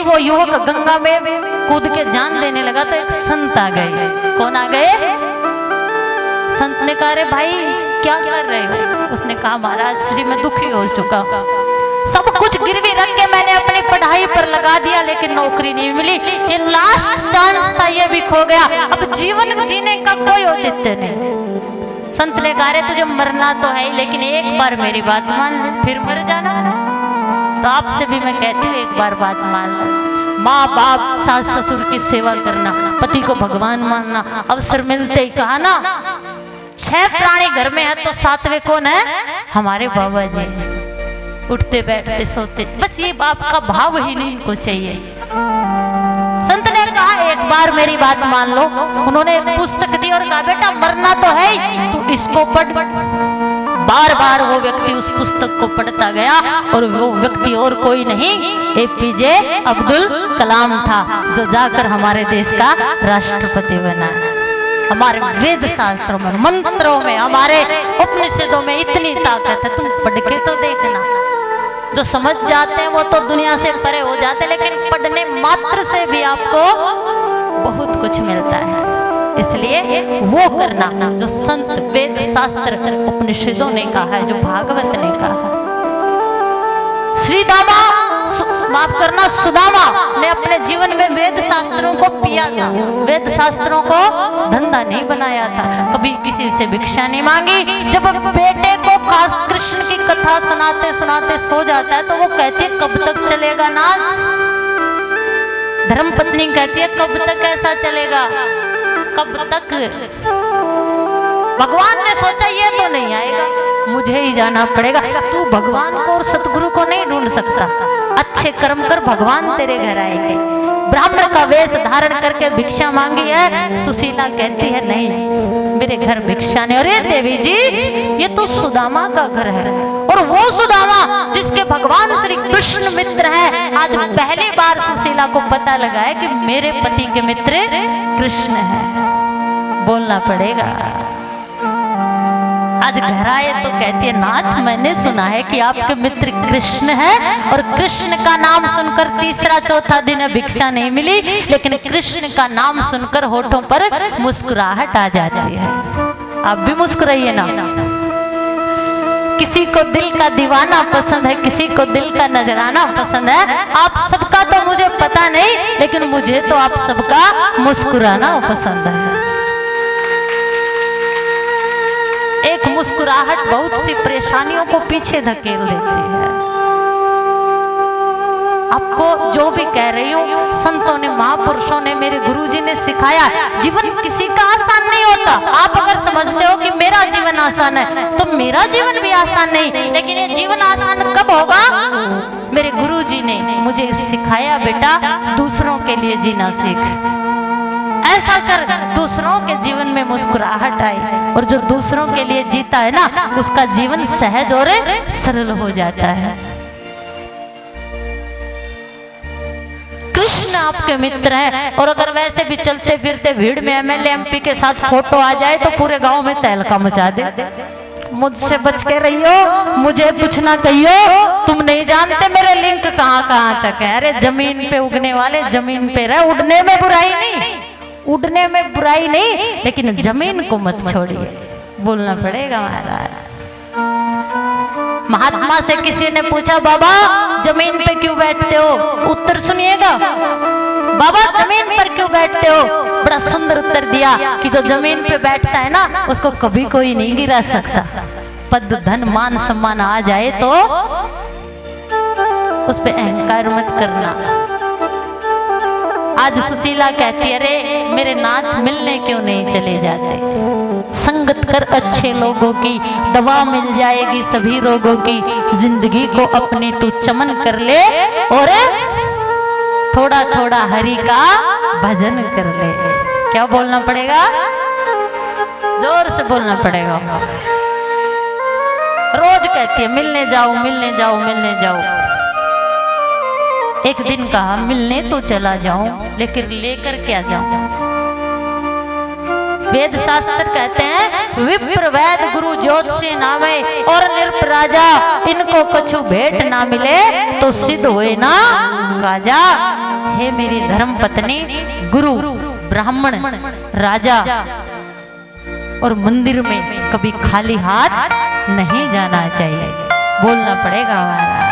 वो युवक गंगा में कूद के जान देने लगा तो एक संत आ गए। कौन आ गए? संत ने कहा, अरे भाई क्या कर रहे हो? उसने कहा, महाराज श्री मैं दुखी हो चुका, सब कुछ गिरवी रख के मैंने अपनी पढ़ाई पर लगा दिया लेकिन नौकरी नहीं मिली, ये लास्ट चांस था, ये भी खो गया, अब जीवन जीने का कोई औचित्य नहीं। संत ने कहा, तुझे मरना तो है लेकिन एक बार मेरी बात मान ले, फिर मर जाना। तो आपसे भी मैं कहती हूँ एक बार बात मान लो, माँ बाप सास ससुर की सेवा करना, पति को भगवान मानना, अवसर मिलते ही कहा ना 6 प्राणी घर में है तो 7वें कौन है? हमारे बाबा जी। उठते बैठते सोते, बस ये बाप का भाव ही नहीं इनको चाहिए। संत ने कहा, एक बार मेरी बात मान लो। उन्होंने एक पुस्तक दी और कहा, बेटा मरना तो है ही, तू इसको पढ़। बार बार वो व्यक्ति उस पुस्तक को पढ़ता गया और वो व्यक्ति और कोई नहीं, APJ अब्दुल कलाम था, जो जाकर हमारे देश का राष्ट्रपति बना। हमारे वेद शास्त्रों में, मंत्रों में, हमारे उपनिषदों में इतनी ताकत है, तुम पढ़ के तो देखना। जो समझ जाते हैं वो तो दुनिया से परे हो जाते हैं, लेकिन पढ़ने मात्र से भी आपको बहुत कुछ मिलता है। इसलिए वो करना जो संत वेद शास्त्र उपनिषदों ने कहा है, जो भागवत ने कहा। श्रीदामा माफ करना सुदामा ने अपने जीवन में वेद शास्त्रों को पिया था, वेद शास्त्रों को धंधा नहीं बनाया था, कभी किसी से भिक्षा नहीं मांगी। जब बेटे को कृष्ण की कथा सुनाते सुनाते सो जाता है तो वो कहती है, कब तक चलेगा नाथ? धर्मपत्नी कहती है, कब तक ऐसा चलेगा, कब तक? भगवान ने सोचा ये तो नहीं आएगा, मुझे ही जाना पड़ेगा। तू भगवान को और सतगुरु को नहीं ढूंढ सकता, अच्छे कर्म कर, भगवान तेरे घर आएंगे। ब्राह्मण का वेश धारण करके भिक्षा मांगी है, सुशीला कहती है नहीं, मेरे घर भिक्षा नहीं। अरे देवी जी, ये तो सुदामा का घर है, और वो सुदामा जिसके भगवान श्री कृष्ण मित्र है। आज पहली बार सुशीला को पता लगा है कि मेरे पति के मित्र कृष्ण है। बोलना पड़ेगा। आज घर आए तो कहती है, नाथ मैंने सुना है कि आपके मित्र कृष्ण है, और कृष्ण का नाम सुनकर तीसरा चौथा दिन भिक्षा नहीं मिली, लेकिन कृष्ण का नाम सुनकर होठों पर मुस्कुराहट आ जाती है। आप भी मुस्कुराइए ना। किसी को दिल का दीवाना पसंद है, किसी को दिल का नजराना पसंद है। आप सबका तो मुझे पता नहीं, लेकिन मुझे तो आप सबका मुस्कुराना पसंद है। एक मुस्कुराहट बहुत सी परेशानियों को पीछे धकेल देती है। आपको जो भी कह रही हूँ, संतों ने, महापुरुषों ने, मेरे गुरुजी ने सिखाया, जीवन किसी का आसान नहीं होता। आप अगर समझते हो कि मेरा जीवन आसान है तो मेरा जीवन भी आसान नहीं, लेकिन ये जीवन आसान कब होगा? मेरे गुरुजी ने मुझे सिखाया, बेटा दूसरों के लिए जीना सीख, ऐसा कर दूसरों के जीवन में मुस्कुराहट आई, और जो दूसरों के लिए जीता है ना, उसका जीवन सहज और सरल हो जाता है। कृष्ण आपके मित्र हैं, और अगर वैसे भी चलते फिरते भीड़ में MLA MP के साथ फोटो आ जाए तो पूरे गांव में तहलका मचा दे। मुझसे बच के रहियो, मुझे कुछ ना कहियो, तुम नहीं जानते मेरे लिंक कहाँ कहाँ तक है। अरे जमीन पे उगने वाले जमीन पे रहे, उड़ने में बुराई नहीं, उड़ने में बुराई नहीं, लेकिन जमीन को मत छोड़िए। बोलना पड़ेगा महाराज। महात्मा से किसी ने पूछा, बाबा जमीन पे क्यों बैठते हो? उत्तर सुनिएगा, बाबा जमीन पर क्यों बैठते हो? बड़ा सुंदर उत्तर दिया कि जो जमीन पे बैठता है ना, उसको कभी कोई नहीं गिरा सकता। पद धन मान सम्मान आ जाए तो उस पे अहंकार मत करना। आज सुशीला कहती, अरे मेरे नाथ मिलने क्यों नहीं चले जाते? संगत कर अच्छे लोगों की, दवा मिल जाएगी सभी रोगों की। जिंदगी को अपनी तू चमन कर ले, और थोड़ा थोड़ा हरि का भजन कर ले। क्या बोलना पड़ेगा? जोर से बोलना पड़ेगा। रोज कहती है, मिलने जाओ मिलने जाओ मिलने जाओ। एक दिन कहा, मिलने तो चला जाऊं, लेकिन लेकर क्या जाऊं? वेद शास्त्र कहते हैं, विप्र वैद गुरु ज्योतिषी नामे और नृप राजा, इनको कछु भेंट ना मिले तो सिद्ध होए ना काजा। हे मेरी धर्म पत्नी, गुरु, ब्राह्मण, राजा और मंदिर में कभी खाली हाथ नहीं जाना चाहिए। बोलना पड़ेगा हमारा।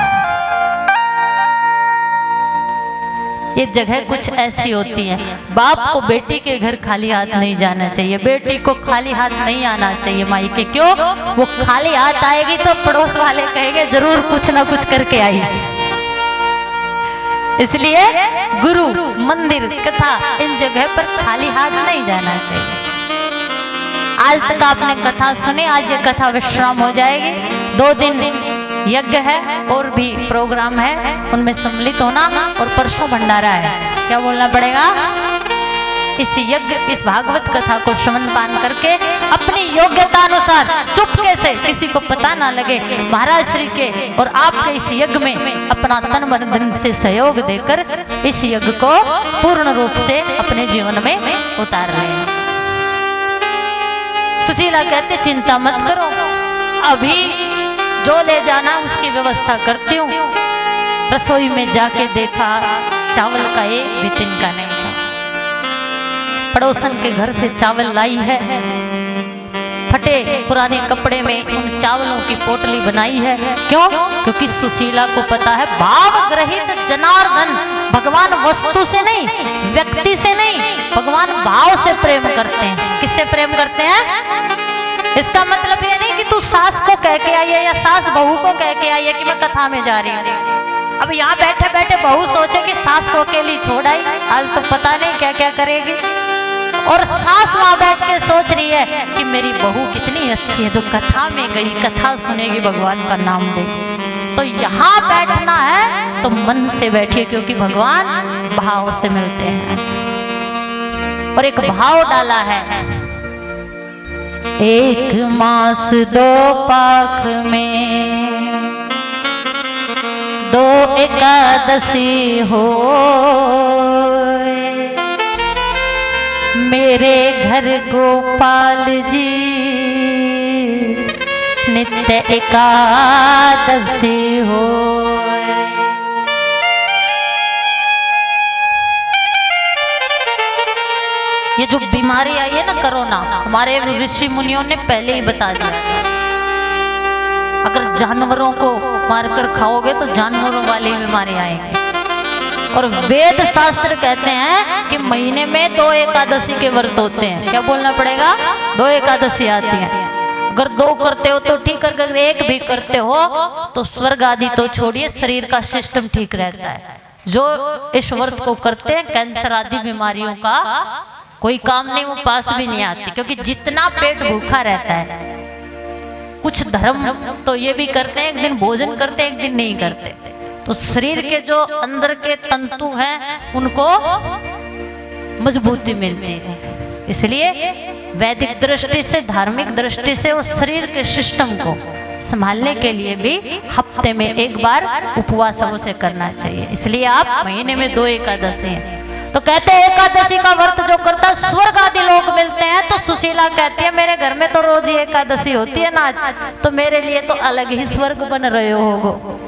ये जगह कुछ ऐसी होती है, बाप को बेटी के घर खाली हाथ नहीं जाना चाहिए, बेटी को खाली हाथ नहीं आना चाहिए मायके। क्यों? वो खाली हाथ आएगी तो पड़ोस वाले कहेंगे जरूर कुछ ना कुछ करके आई। इसलिए गुरु, मंदिर, कथा, इन जगह पर खाली हाथ नहीं जाना चाहिए। आज तक आपने कथा सुनी, आज ये कथा विश्राम हो जाएगी। 2 दिन यज्ञ है और भी प्रोग्राम है, उनमें सम्मिलित होना, और परसों भंडारा है। क्या बोलना पड़ेगा? इस यज्ञ, इस भागवत कथा को श्रवण पान करके अपनी योग्यता अनुसार चुपके से, किसी को पता ना लगे, महाराज श्री के और आपके इस यज्ञ में अपना तन मन धन से सहयोग देकर इस यज्ञ को पूर्ण रूप से अपने जीवन में उतार लें। सुशीला कहते चिंता मत करो, अभी जो ले जाना उसकी व्यवस्था करती हूँ। रसोई में जाके देखा, चावल का एक भी तिनका नहीं था। पड़ोसन के घर से चावल लाई है, फटे पुराने कपड़े में उन चावलों की पोटली बनाई है। क्यों? क्योंकि सुशीला को पता है भाव ग्रहित जनार्दन भगवान वस्तु से नहीं, व्यक्ति से नहीं, भगवान भाव से प्रेम करते हैं। किससे प्रेम करते हैं? इसका मतलब ये नहीं कि तू सास को कह के आई है या सास बहू को कह के आई है कि मैं कथा में जा रही हूँ। अब यहाँ बैठे बैठे बहू सोचे कि सास को अकेली छोड़ आई, आज तो पता नहीं क्या क्या करेगी। और सास वहां बैठ के सोच रही है कि मेरी बहू कितनी अच्छी है, तो कथा में गई, कथा सुनेगी, भगवान का नाम देगी। तो यहाँ बैठना है तो मन से बैठिए, क्योंकि भगवान भाव से मिलते हैं। और एक भाव डाला है, 1 मास 2 पाख में 2 एकादशी हो, मेरे घर गोपाल जी नित्य एकादशी हो। ये जो बीमारी आई है ना कोरोना, हमारे ऋषि मुनियों ने पहले ही बता दिया, अगर जानवरों को मारकर खाओगे तो जानवरों वाली बीमारी आएगी। और वेद शास्त्र कहते हैं कि महीने में 2 एकादशी के व्रत होते हैं। क्या बोलना पड़ेगा? 2 एकादशी आती हैं। अगर 2 करते हो तो ठीक, अगर 1 भी करते हो तो स्वर्ग आदि तो छोड़िए, शरीर का सिस्टम ठीक रहता है। जो इस व्रत को करते हैं, कैंसर आदि बीमारियों का कोई काम नहीं, वो पास भी नहीं आती, क्योंकि जितना पेट भूखा रहता है। कुछ धर्म तो ये भी करते हैं, एक दिन भोजन करते हैं, एक दिन नहीं करते, तो शरीर के जो अंदर के तंतु हैं उनको मजबूती मिलती है। इसलिए वैदिक दृष्टि से, धार्मिक दृष्टि से और शरीर के सिस्टम को संभालने के लिए भी हफ्ते में 1 बार उपवास अवश्य करना चाहिए। इसलिए आप महीने में 2 एकादशी हैं। तो कहते हैं एकादशी का व्रत जो करता स्वर्ग आदि लोग मिलते हैं। तो सुशीला कहती है मेरे घर में तो रोज ही एकादशी होती है ना, तो मेरे लिए तो अलग ही स्वर्ग बन रहे हो।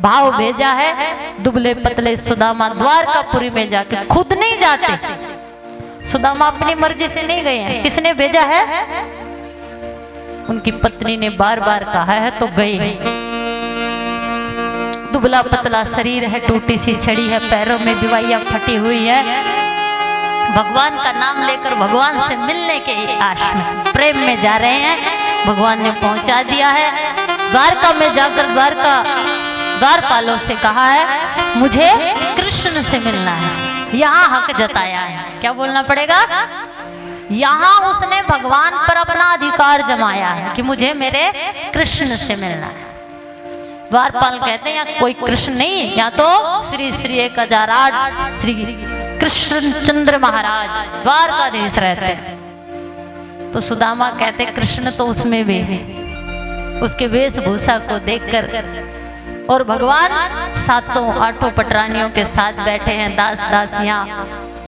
भाव भेजा है दुबले पतले सुदामा द्वारकापुरी में जाके, खुद नहीं जाते, सुदामा अपनी मर्जी से नहीं गए हैं। किसने भेजा है? उनकी पत्नी ने बार बार कहा है तो गए। दुबला पतला शरीर है, टूटी सी छड़ी है, पैरों में बिवाइयां फटी हुई है, भगवान का नाम लेकर भगवान से मिलने के आश में, प्रेम में जा रहे हैं। भगवान ने पहुंचा दिया है। द्वारका में जाकर द्वारपालों से कहा है मुझे कृष्ण से मिलना है, यहाँ हक जताया है। क्या बोलना पड़ेगा? यहाँ उसने भगवान पर अपना अधिकार जमाया है कि मुझे मेरे कृष्ण से मिलना है। द्वारपाल कहते हैं यहाँ कोई कृष्ण नहीं, यहाँ तो श्री श्री 1008 श्री कृष्णचंद्र महाराज द्वारकाधीश रहते हैं। तो सुदामा कहते कृष्ण तो उसमें भी है। उसके वेशभूषा को देखकर, और भगवान 7 8 पटरानियों के साथ बैठे हैं, दास दासियां